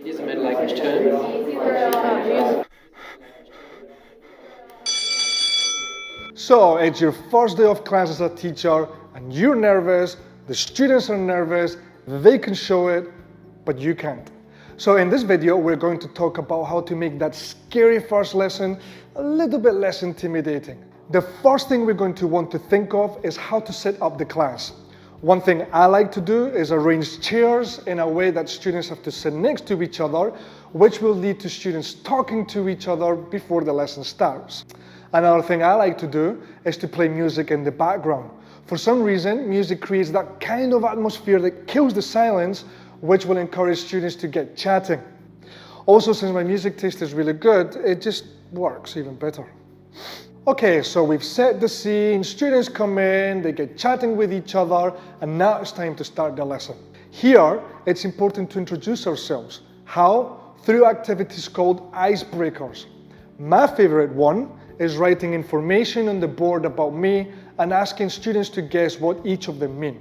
It is a middle language term. So it's your first day of class as a teacher and you're nervous, the students are nervous, they can show it, but you can't. So in this video, we're going to talk about how to make that scary first lesson a little bit less intimidating. The first thing we're going to want to think of is how to set up the class. One thing I like to do is arrange chairs in a way that students have to sit next to each other, which will lead to students talking to each other before the lesson starts. Another thing I like to do is to play music in the background. For some reason, music creates that kind of atmosphere that kills the silence, which will encourage students to get chatting. Also, since my music taste is really good, it just works even better. Okay, so we've set the scene, students come in, they get chatting with each other, and now it's time to start the lesson. Here, it's important to introduce ourselves. How? Through activities called icebreakers. My favorite one is writing information on the board about me and asking students to guess what each of them mean.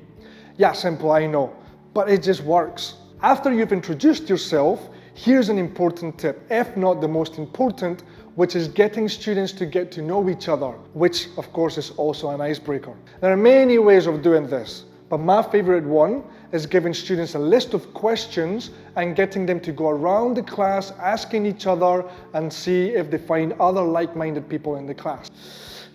Yeah, simple, I know, but it just works. After you've introduced yourself, here's an important tip, if not the most important, which is getting students to get to know each other, which of course is also an icebreaker. There are many ways of doing this, but my favorite one is giving students a list of questions and getting them to go around the class asking each other and see if they find other like-minded people in the class.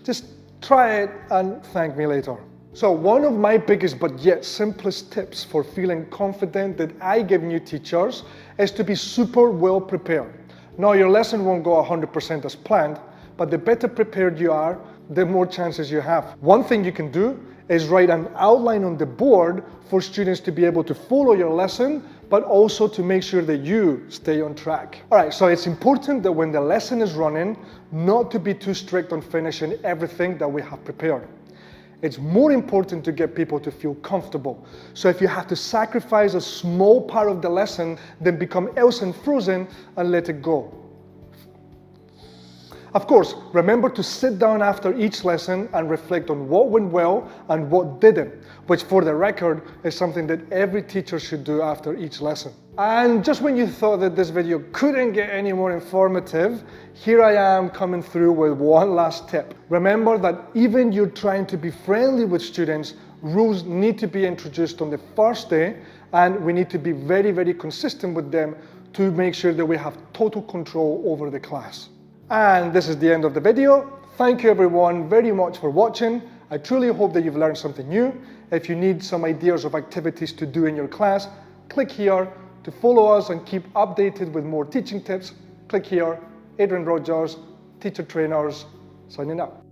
Just try it and thank me later. So one of my biggest but yet simplest tips for feeling confident that I give new teachers is to be super well prepared. Now your lesson won't go 100% as planned, but the better prepared you are, the more chances you have. One thing you can do is write an outline on the board for students to be able to follow your lesson, but also to make sure that you stay on track. All right, so it's important that when the lesson is running, not to be too strict on finishing everything that we have prepared. It's more important to get people to feel comfortable. So if you have to sacrifice a small part of the lesson, then become else and frozen and let it go. Of course, remember to sit down after each lesson and reflect on what went well and what didn't, which for the record is something that every teacher should do after each lesson. And just when you thought that this video couldn't get any more informative, here I am coming through with one last tip. Remember that even you're trying to be friendly with students, rules need to be introduced on the first day, and we need to be very, very consistent with them to make sure that we have total control over the class. And this is the end of the video. Thank you everyone very much for watching. I truly hope that you've learned something new. If you need some ideas of activities to do in your class, click here. To follow us and keep updated with more teaching tips, click here. Adrian Rogers, Teacher Trainers, signing out.